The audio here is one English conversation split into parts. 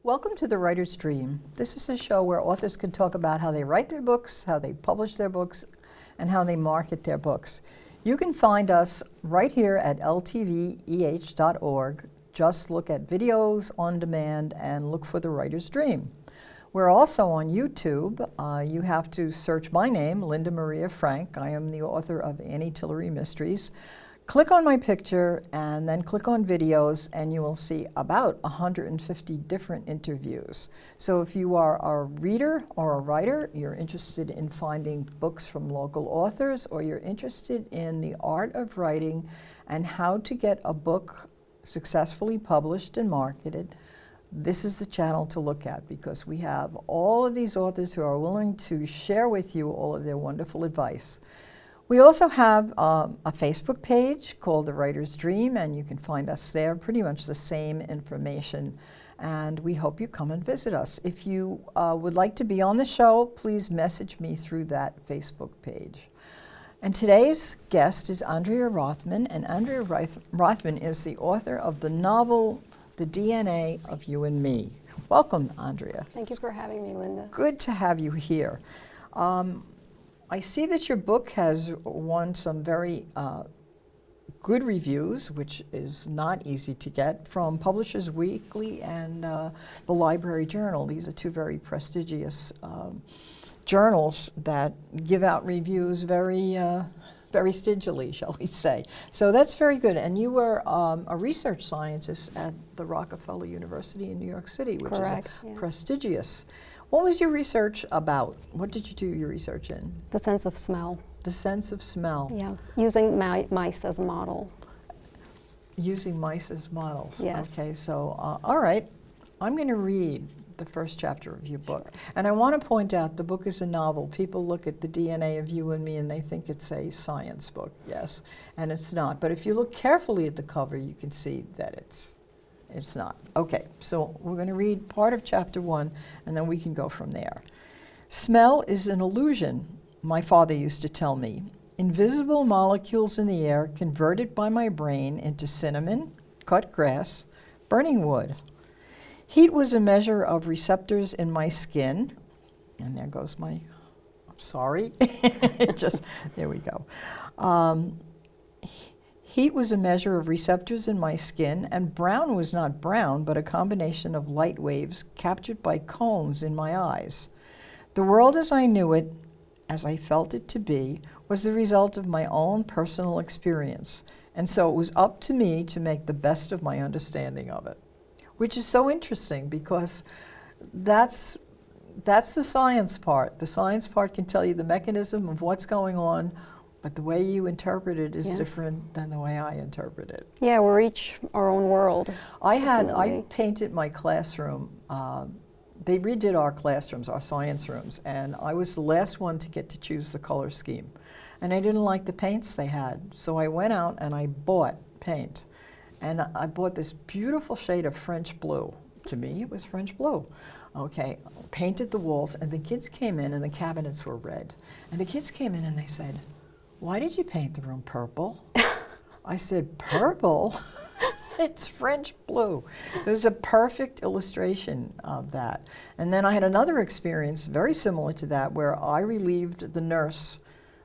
Welcome to The Writer's Dream. This is a show where authors can talk about how they write their books, how they publish their books, and how they market their books. You can find us right here at ltveh.org. Just look at videos on demand and look for The Writer's Dream. We're also on YouTube. You have to search my name, Linda Maria Frank. I am the author of Annie Tillery Mysteries. Click on my picture and then click on videos and you will see about 150 different interviews. So if you are a reader or a writer, you're interested in finding books from local authors, or you're interested in the art of writing and how to get a book successfully published and marketed, this is the channel to look at, because we have all of these authors who are willing to share with you all of their wonderful advice. We also have a Facebook page called The Writer's Dream, and you can find us there, pretty much the same information. And we hope you come and visit us. If you would like to be on the show, please message me through that Facebook page. And today's guest is Andrea Rothman, and Andrea Rothman is the author of the novel, The DNA of You and Me. Welcome, Andrea. Thank you for having me, Linda. Good to have you here. I see that your book has won some very good reviews, which is not easy to get, from Publishers Weekly and the Library Journal. These are two very prestigious journals that give out reviews very stingily, shall we say. So that's very good. And you were a research scientist at the Rockefeller University in New York City, which Correct, is yeah. Prestigious. What was your research about? What did you do your research in? The sense of smell. The sense of smell. Yeah, using mice as a model. Using mice as models. Yes. Okay, so all right. I'm going to read the first chapter of your book. And I want to point out the book is a novel. People look at The DNA of You and Me and they think it's a science book, yes, and it's not. But if you look carefully at the cover, you can see that it's not. Okay, so we're going to read part of chapter 1, and then we can go from there. Smell is an illusion, my father used to tell me. Invisible molecules in the air converted by my brain into cinnamon, cut grass, burning wood. Heat was a measure of receptors in my skin, and there goes my, I'm sorry, there we go. Heat was a measure of receptors in my skin, and brown was not brown, but a combination of light waves captured by cones in my eyes. The world as I knew it, as I felt it to be, was the result of my own personal experience, and so it was up to me to make the best of my understanding of it. Which is so interesting, because that's the science part. The science part can tell you the mechanism of what's going on, but the way you interpret it is Yes. different than the way I interpret it. Yeah, we're each our own world. I painted my classroom. They redid our classrooms, our science rooms, and I was the last one to get to choose the color scheme. And I didn't like the paints they had, so I went out and I bought paint. And I bought this beautiful shade of French blue. To me, it was French blue. Okay, painted the walls, and the kids came in, and the cabinets were red. And the kids came in and they said, "Why did you paint the room purple?" I said, "Purple? It's French blue." It was a perfect illustration of that. And then I had another experience very similar to that, where I relieved the nurse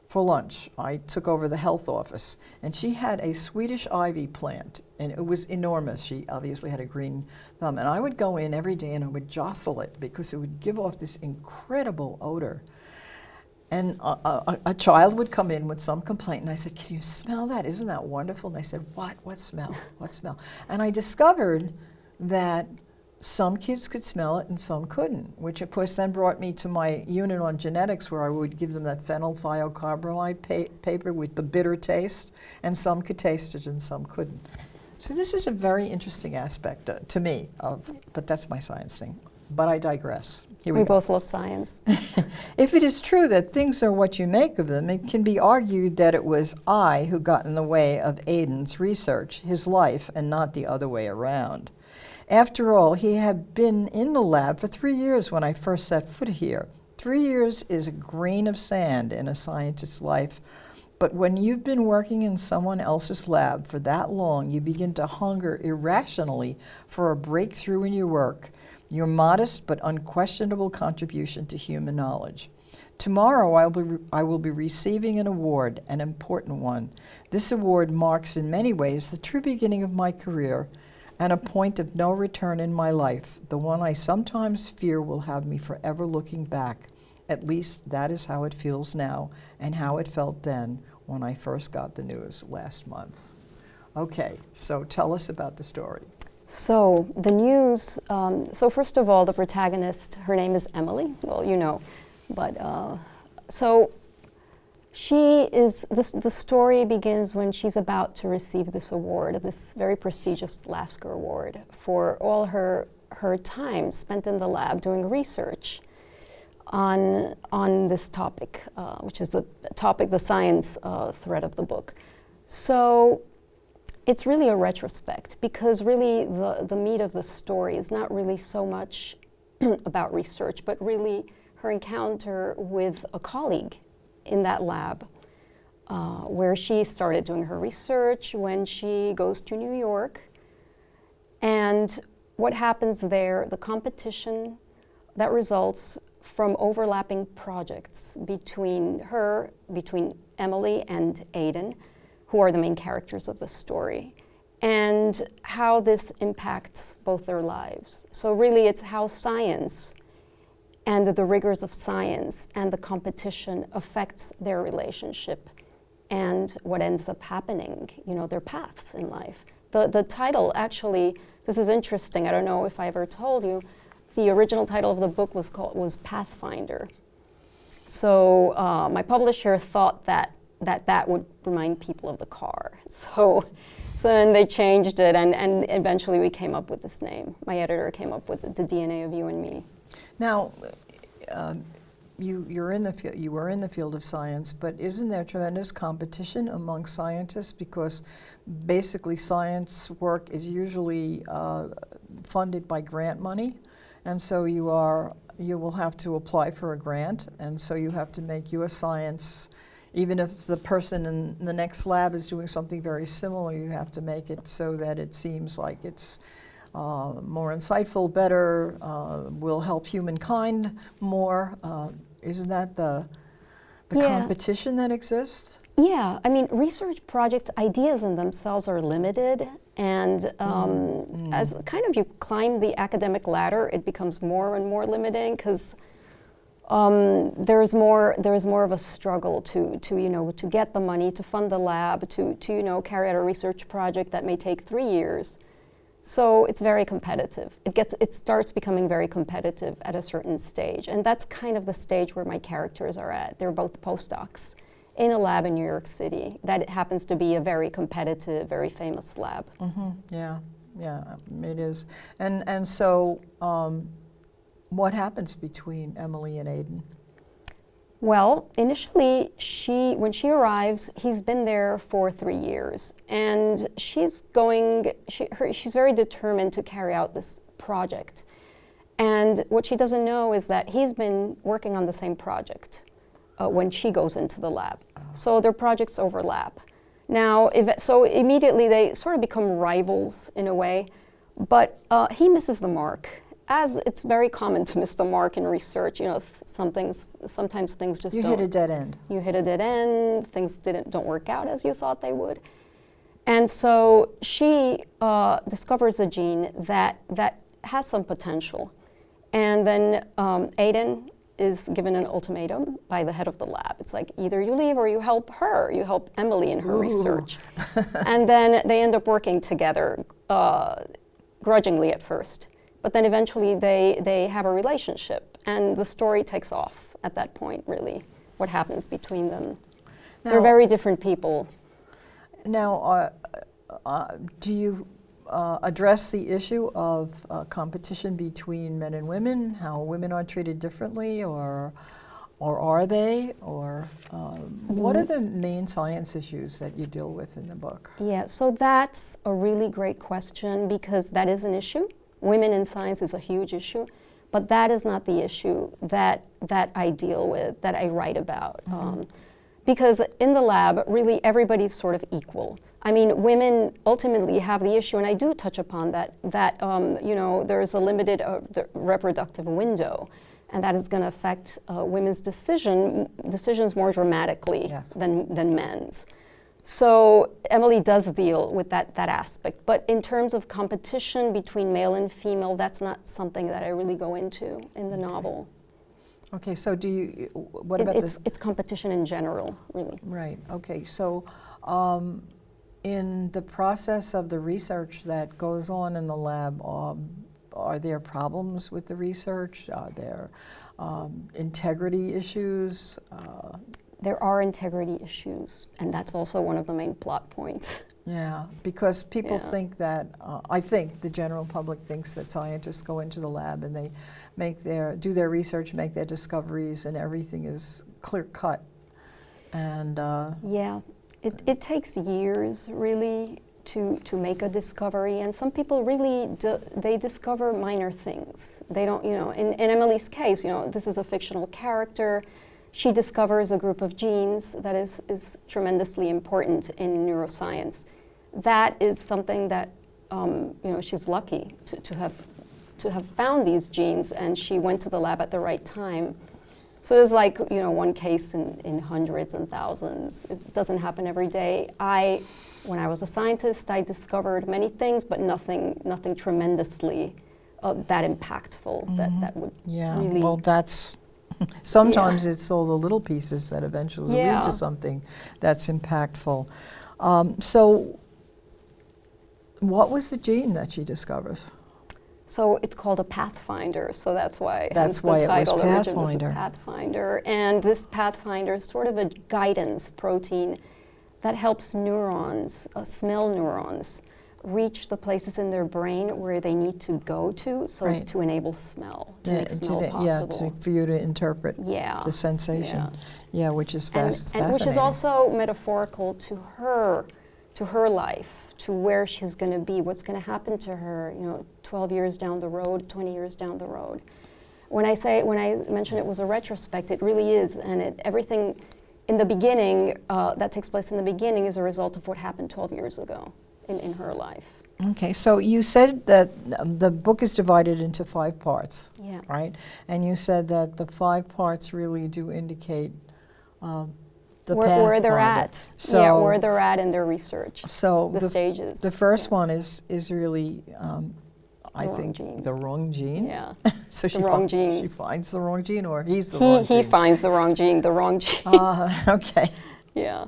for lunch. I took over the health office, and she had a Swedish ivy plant, and it was enormous. She obviously had a green thumb, and I would go in every day and I would jostle it because it would give off this incredible odor. And a child would come in with some complaint, and I said, "Can you smell that? Isn't that wonderful?" And they said, "What? What smell? What smell?" And I discovered that some kids could smell it and some couldn't, which of course then brought me to my unit on genetics, where I would give them that phenylthiocarbamide paper with the bitter taste, and some could taste it and some couldn't. So this is a very interesting aspect to me, but that's my science thing. But I digress. Here We we go. both love science. If it is true that things are what you make of them, it can be argued that it was I who got in the way of Aiden's research, his life, and not the other way around. After all, he had been in the lab for 3 years when I first set foot here. 3 years is a grain of sand in a scientist's life, but when you've been working in someone else's lab for that long, you begin to hunger irrationally for a breakthrough in your work, your modest but unquestionable contribution to human knowledge. Tomorrow I will be receiving an award, an important one. This award marks in many ways the true beginning of my career and a point of no return in my life, the one I sometimes fear will have me forever looking back. At least that is how it feels now and how it felt then when I first got the news last month. Okay, so tell us about the story. So the news, so first of all, the protagonist, her name is Emily, well, you know, but so she is, the story begins when she's about to receive this award, this very prestigious Lasker Award for all her time spent in the lab doing research on this topic, which is the topic, the science thread of the book. So it's really a retrospect, because really the meat of the story is not really so much about research, but really her encounter with a colleague in that lab, where she started doing her research when she goes to New York. And what happens there, the competition that results from overlapping projects between Emily and Aiden, who are the main characters of the story, and how this impacts both their lives. So really it's how science and the rigors of science and the competition affects their relationship and what ends up happening, you know, their paths in life. The title, actually, this is interesting, I don't know if I ever told you, the original title of the book was Pathfinder. So my publisher thought that would remind people of the car. So then they changed it, and eventually we came up with this name. My editor came up with the DNA of You and Me. Now, you were in the field of science, but isn't there tremendous competition among scientists? Because basically science work is usually funded by grant money, and so you will have to apply for a grant, and so you have to make U.S. science. Even if the person in the next lab is doing something very similar, you have to make it so that it seems like it's more insightful, better, will help humankind more. Isn't that the competition that exists? Yeah, I mean, research projects, ideas in themselves are limited, and as kind of you climb the academic ladder, it becomes more and more limiting, because there's more of a struggle to get the money to fund the lab, to carry out a research project that may take 3 years. So it's very competitive. It starts becoming very competitive at a certain stage, and that's kind of the stage where my characters are at. They're both postdocs in a lab in New York City that happens to be a very competitive, very famous lab. Mm-hmm. Yeah, it is. And so. What happens between Emily and Aiden? Well, initially, when she arrives, he's been there for 3 years, and she's very determined to carry out this project. And what she doesn't know is that he's been working on the same project when she goes into the lab. So their projects overlap. Now, so immediately they sort of become rivals in a way, but he misses the mark. As it's very common to miss the mark in research, sometimes things just don't. You hit a dead end. You hit a dead end, things don't work out as you thought they would. And so she discovers a gene that has some potential. And then Aiden is given an ultimatum by the head of the lab. It's like, either you leave or you help her, you help Emily in her research. And then they end up working together, grudgingly at first. But then eventually they have a relationship, and the story takes off at that point, really, what happens between them. Now, they're very different people. Now, do you address the issue of competition between men and women, how women are treated differently, or are they? Or what are the main science issues that you deal with in the book? Yeah, so that's a really great question because that is an issue. Women in science is a huge issue, but that is not the issue that I deal with, that I write about. Because in the lab, really everybody's sort of equal. I mean, women ultimately have the issue, and I do touch upon that you know, there's a limited reproductive window, and that is going to affect women's decisions more dramatically than men's. So Emily does deal with that aspect, but in terms of competition between male and female, that's not something that I really go into in the novel. Okay, so what about this? It's competition in general, really. Right, okay, so in the process of the research that goes on in the lab, are there problems with the research? Are there integrity issues? There are integrity issues, and that's also one of the main plot points. Yeah, because people think that, I think the general public thinks that scientists go into the lab and they do their research, make their discoveries, and everything is clear cut. And yeah, it takes years really to make a discovery, and some people really they discover minor things. They don't, you know, in Emily's case, you know, this is a fictional character. She discovers a group of genes that is tremendously important in neuroscience. That is something that you know, she's lucky to have found these genes, and she went to the lab at the right time. So there's like, you know, one case in hundreds and thousands. It doesn't happen every day. When I was a scientist, I discovered many things, but nothing tremendously that impactful that would really. Well, that's sometimes it's all the little pieces that eventually lead to something that's impactful. So, what was the gene that she discovers? So it's called a pathfinder, so that's why the title was Pathfinder. And this pathfinder is sort of a guidance protein that helps neurons, smell neurons, reach the places in their brain where they need to go to, so to enable smell, to make smell possible. For you to interpret the sensation. Yeah, which is fascinating. And which is also metaphorical to her life, to where she's going to be, what's going to happen to her, you know, 12 years down the road, 20 years down the road. When I mention it was a retrospect, it really is, and everything in the beginning, that takes place in the beginning, is a result of what happened 12 years ago in her life. Okay, so you said that the book is divided into 5 parts, right? And you said that the 5 parts really do indicate where they're at. So, where they're at in their research. So the stages. The first one is really, I think, genes. the wrong gene. Yeah. So she finds the wrong gene, or he's the wrong gene. He finds the wrong gene. The wrong gene. Okay. Yeah.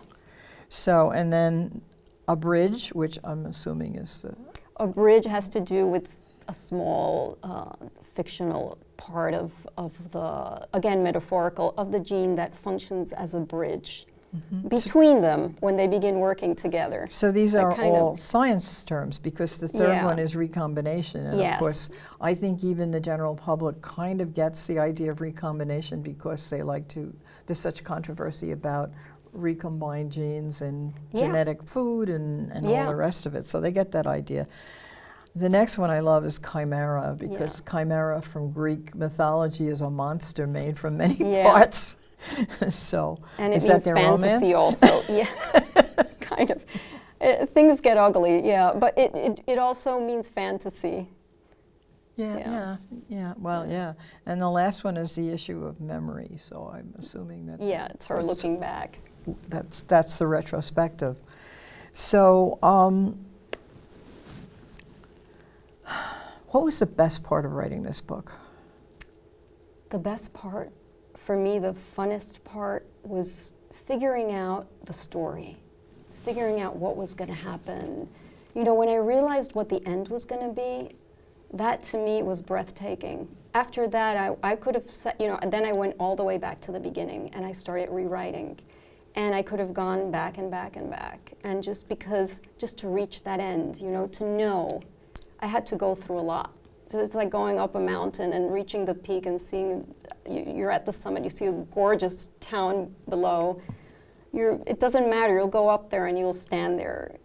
So, and then a bridge, which I'm assuming is the. A bridge has to do with a small fictional part of the, again metaphorical, of the gene that functions as a bridge between them when they begin working together. So these are all science terms, because the third one is recombination. And of course, I think even the general public kind of gets the idea of recombination because they like to, there's such controversy about recombined genes and genetic food and all the rest of it. So they get that idea. The next one I love is chimera, because chimera from Greek mythology is a monster made from many parts. So and is it that means their fantasy romance? Also. Kind of. Things get ugly, but it also means fantasy. Well, and the last one is the issue of memory. So I'm assuming that. Yeah, it's her looking back. That's the retrospective. So. What was the best part of writing this book? The best part, for me, the funnest part was figuring out the story, figuring out what was going to happen. You know, when I realized what the end was going to be, that to me was breathtaking. After that, I could have said, you know, and then I went all the way back to the beginning and I started rewriting. And I could have gone back and back and back. And just to reach that end, to know, I had to go through a lot. So it's like going up a mountain and reaching the peak and seeing, you're at the summit, you see a gorgeous town below. It doesn't matter, you'll go up there and you'll stand there,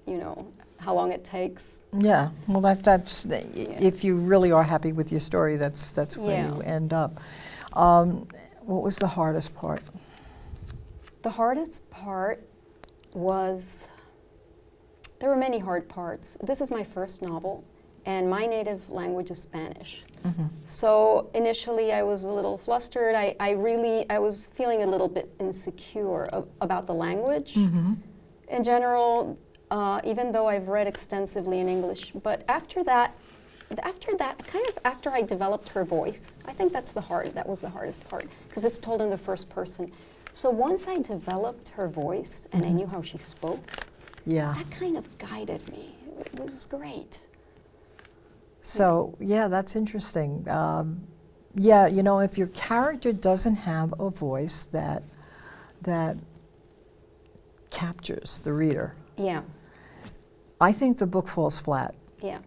how long it takes. Yeah, well that's if you really are happy with your story, that's where you end up. What was the hardest part? The hardest part was, there were many hard parts. This is my first novel, and my native language is Spanish. Mm-hmm. So initially I was a little flustered. I was feeling a little bit insecure about the language. Mm-hmm. In general, even though I've read extensively in English. But after that, after I developed her voice, I think that was the hardest part, because it's told in the first person. So once I developed her voice and I knew how she spoke, that kind of guided me. It was great. So, that's interesting. If your character doesn't have a voice that captures the reader, I think the book falls flat. Yeah.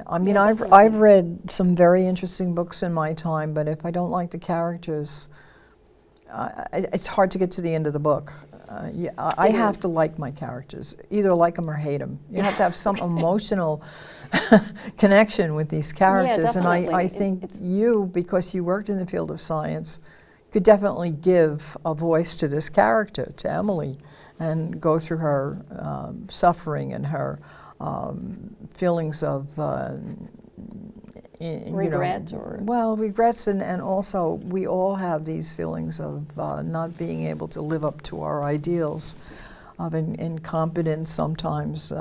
I mean, I've read some very interesting books in my time, but if I don't like the characters, it's hard to get to the end of the book. I have to like my characters, either like them or hate them. You have to have some emotional connection with these characters, and I think you, because you worked in the field of science, could definitely give a voice to this character, to Emily, and go through her suffering and her feelings of regret, regrets, and also we all have these feelings of not being able to live up to our ideals, of incompetence. Sometimes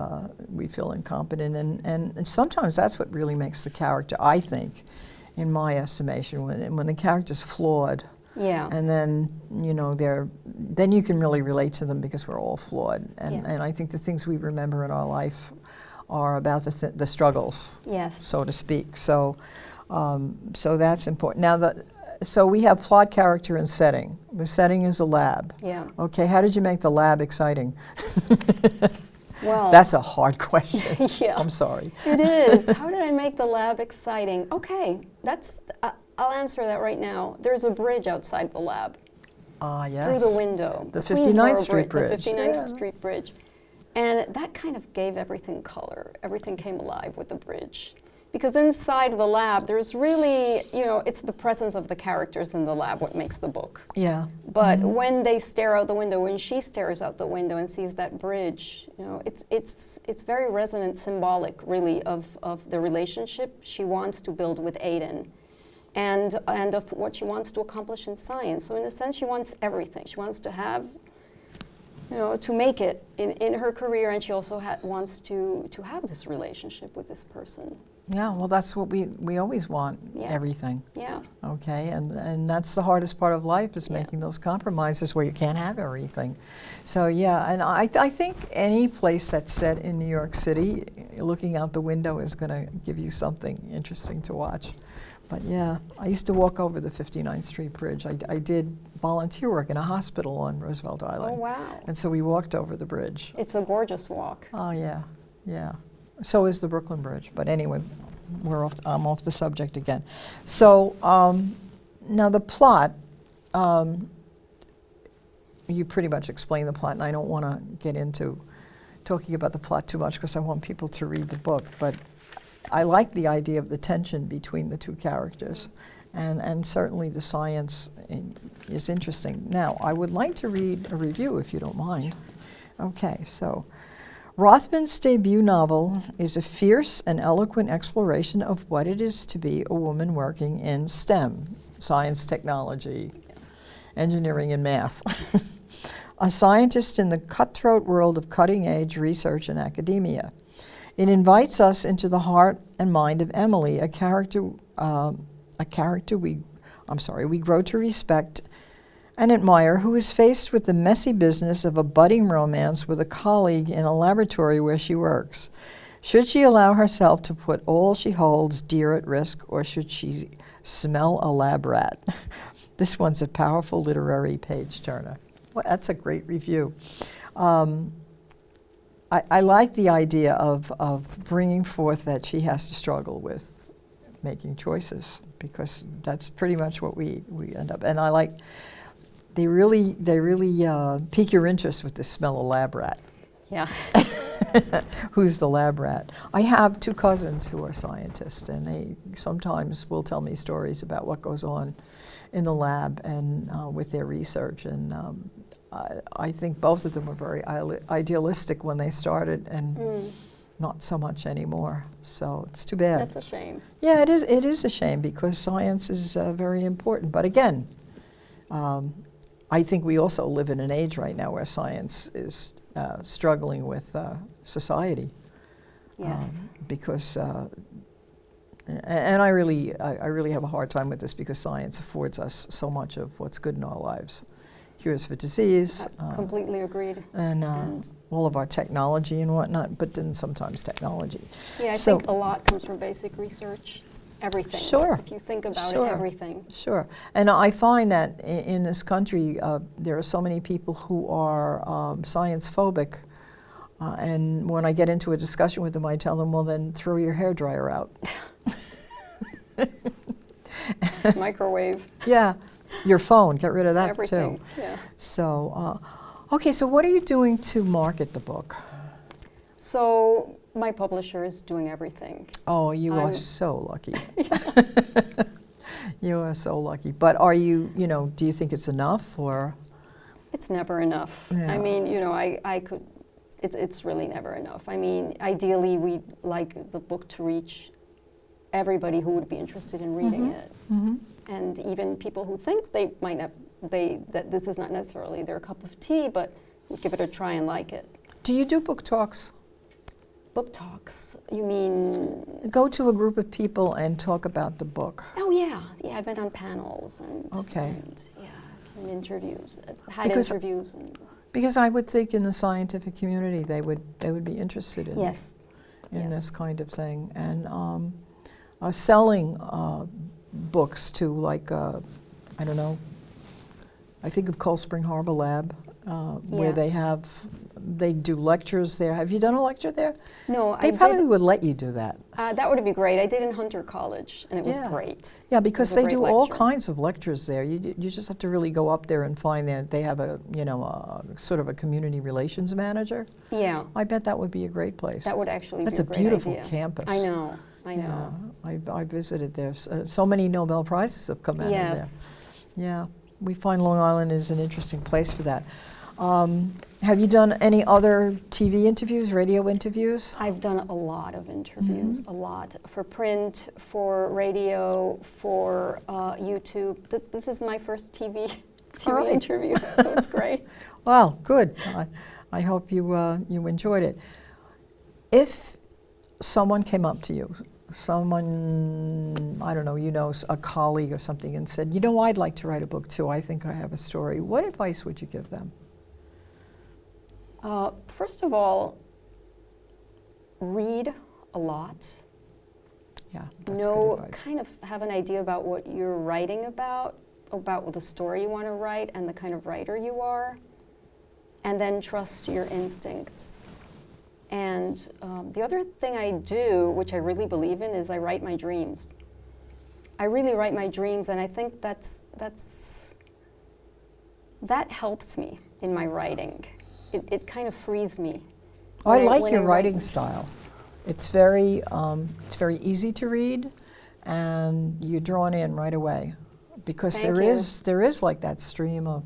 we feel incompetent, and sometimes that's what really makes the character, I think, in my estimation, when the character's flawed. Yeah. And then then you can really relate to them, because we're all flawed, and I think the things we remember in our life are about the struggles, so to speak. So that's important. Now, so we have plot, character, and setting. The setting is a lab. Yeah. Okay. How did you make the lab exciting? Well, that's a hard question. Yeah. I'm sorry. It is. How did I make the lab exciting? Okay, I'll answer that right now. There's a bridge outside the lab. Yes. Through the window. The 59th Street Bridge. The 59th Street Bridge. And that kind of gave everything color. Everything came alive with the bridge. Because inside the lab, there's really, it's the presence of the characters in the lab what makes the book. Yeah. But when they stare out the window, when she stares out the window and sees that bridge, it's very resonant, symbolic, really, of the relationship she wants to build with Aiden, and of what she wants to accomplish in science. So in a sense, she wants everything. She wants to have, to make it in her career, and she also wants to have this relationship with this person. Yeah, well, that's what we always want, everything. Yeah. Okay, and that's the hardest part of life, is making those compromises where you can't have everything. So and I think any place that's set in New York City, looking out the window is going to give you something interesting to watch. But I used to walk over the 59th Street Bridge. I did volunteer work in a hospital on Roosevelt Island. Oh, wow. And so we walked over the bridge. It's a gorgeous walk. Oh, yeah. So is the Brooklyn Bridge. But anyway, I'm off the subject again. So now the plot, you pretty much explained the plot, and I don't want to get into talking about the plot too much, because I want people to read the book. But I like the idea of the tension between the two characters, and certainly the science is interesting. Now, I would like to read a review, if you don't mind. Okay, so Rothman's debut novel is a fierce and eloquent exploration of what it is to be a woman working in STEM, science, technology, engineering, and math. A scientist in the cutthroat world of cutting-edge research and academia. It invites us into the heart and mind of Emily, a character we grow to respect and admire, who is faced with the messy business of a budding romance with a colleague in a laboratory where she works. Should she allow herself to put all she holds dear at risk, or should she smell a lab rat? This one's a powerful literary page turner. Well, that's a great review. I like the idea of bringing forth that she has to struggle with making choices, because that's pretty much what we end up. And I like, they really pique your interest with the smell of lab rat. Yeah. Who's the lab rat? I have 2 cousins who are scientists, and they sometimes will tell me stories about what goes on in the lab and with their research. And I think both of them were very idealistic when they started, and not so much anymore. So it's too bad. That's a shame. Yeah, it is. It is a shame, because science is very important. But again, I think we also live in an age right now where science is struggling with society. Yes. Because, and I really have a hard time with this, because science affords us so much of what's good in our lives. Cures for disease. Completely agreed. And all of our technology and whatnot, but then sometimes technology. Yeah, I So- think a lot comes from basic research. Everything. Sure. If you think about Sure. it, everything. Sure. And I find that in this country, there are so many people who are science phobic. And when I get into a discussion with them, I tell them, well, then throw your hairdryer out. Microwave. Yeah. Your phone, get rid of that Everything. too. Yeah. So, okay, so what are you doing to market the book? So my publisher is doing everything. Oh, you are I'm- so lucky. You are so lucky. But are you, do you think it's enough, or? It's never enough. Yeah. I mean, I could, it's really never enough. I mean, ideally, we'd like the book to reach everybody who would be interested in reading it. Mm-hmm. And even people who think they might not, that this is not necessarily their cup of tea, but would give it a try and like it. Do you do book talks? Book talks, you mean? Go to a group of people and talk about the book. Oh yeah, I've been on panels and, Okay. and and interviews, had Because- interviews. And Because I would think in the scientific community they would be interested in yes, in yes. this kind of thing, and selling books to, like, I don't know, I think of Cold Spring Harbor Lab, where Yeah. they do lectures there. Have you done a lecture there? No, They I probably did. would let you do that. That would be great. I did in Hunter College, and it was Yeah. great. Yeah, because a they great do all lecture. kinds of lectures there. You just have to really go up there and find that they have a sort of a community relations manager. Yeah, I bet that would be a great place. that would actually That's be a a great beautiful idea. campus. I know, I know. Yeah, I visited there. So many Nobel Prizes have come out of there. Yes. Yeah, we find Long Island is an interesting place for that. Have you done any other TV interviews, radio interviews? I've done a lot of interviews, Mm-hmm. a lot, for print, for radio, for YouTube. This is my first TV All right. interview, so it's great. Well, good. I hope you enjoyed it. If someone came up to you, someone, I don't know, a colleague or something, and said, I'd like to write a book too, I think I have a story, what advice would you give them? First of all, read a lot. Yeah, that's good advice. Kind of have an idea about what you're writing about the story you want to write and the kind of writer you are, and then trust your instincts. And the other thing I do, which I really believe in, is I write my dreams. I really write my dreams, and I think that helps me in my writing. It kind of frees me. I like when your I writing write. style. It's very easy to read, and you're drawn in right away, because Thank there is like that stream of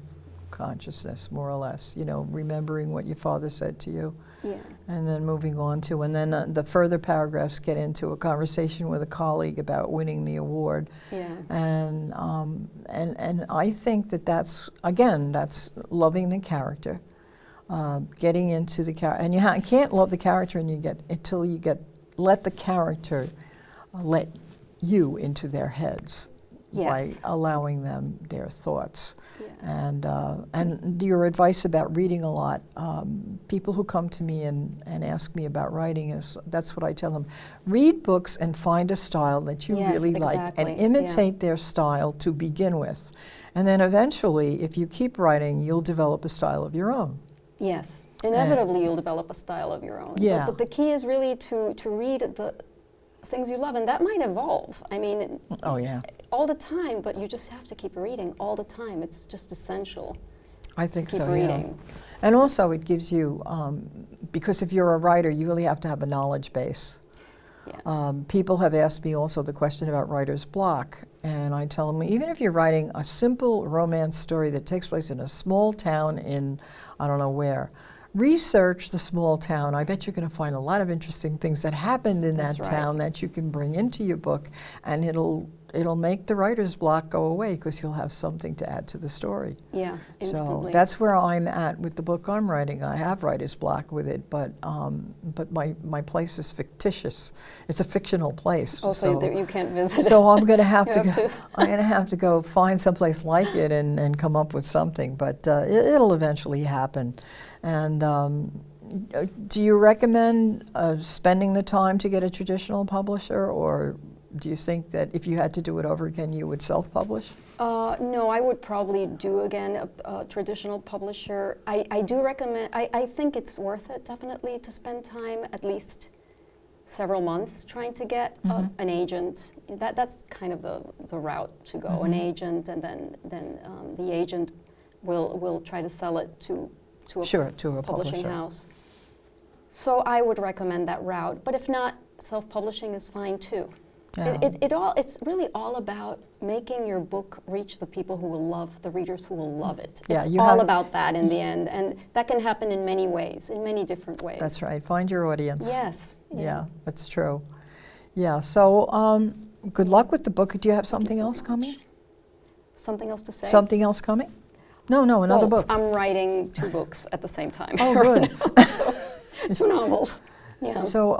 consciousness, more or less. Remembering what your father said to you, Yeah. and then moving on to, and then the further paragraphs get into a conversation with a colleague about winning the award, Yeah. and I think that's loving the character. Getting into the character, and you can't love the character until you let the character let you into their heads by Yes. allowing them their thoughts. Yeah. And your advice about reading a lot, people who come to me and ask me about writing, that's what I tell them. Read books and find a style that you Yes, really like exactly. and imitate their style to begin with. And then eventually, if you keep writing, you'll develop a style of your own. Yes, inevitably you'll develop a style of your own. Yeah. But the key is really to read the things you love, and that might evolve. I mean, Oh, yeah. all the time, but you just have to keep reading all the time. It's just essential. I think Keep so, reading. yeah. And also it gives you, because if you're a writer, you really have to have a knowledge base. Yeah. People have asked me also the question about writer's block, and I tell them, even if you're writing a simple romance story that takes place in a small town in, I don't know where, research the small town. I bet you're going to find a lot of interesting things that happened in That's that right. town that you can bring into your book, and it'll make the writer's block go away because you'll have something to add to the story. Yeah, instantly. So that's where I'm at with the book I'm writing. I have writer's block with it, but my place is fictitious. It's a fictional place. Oh, so you can't visit. So I'm going to have You to have go. to. I'm going to have to go find someplace like it and come up with something. But it'll eventually happen. And do you recommend spending the time to get a traditional publisher, or do you think that if you had to do it over again, you would self-publish? No, I would probably do again a traditional publisher. I do recommend, I think it's worth it definitely to spend time, at least several months, trying to get an agent. That's kind of the route to go, an agent, and then the agent will try to sell it to a publishing house. So I would recommend that route, but if not, self-publishing is fine too. Yeah. It's really all about making your book reach the people who will love, the readers who will love it. Yeah, It's you all have- about that in the end, and that can happen in many ways, in many different ways. That's right. Find your audience. Yes. Yeah, that's true. Yeah, so good luck with the book. Do you have something so else much. coming? Something else to say? Something else coming? No, another Well, book. I'm writing 2 books at the same time. Oh, right good. now, so 2 novels. Yeah. So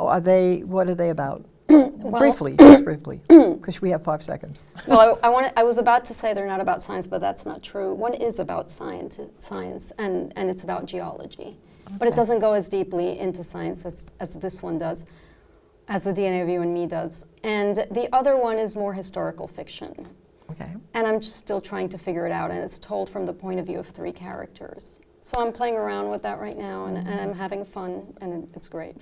what are they about? Well- Briefly, just briefly, because we have 5 seconds. Well, I was about to say they're not about science, but that's not true. One is about science, and it's about geology. But it Okay. doesn't go as deeply into science as this one does, as The DNA of You and Me does. And the other one is more historical fiction. Okay. And I'm just still trying to figure it out, and it's told from the point of view of 3 characters. So I'm playing around with that right now, and I'm having fun, and it's great.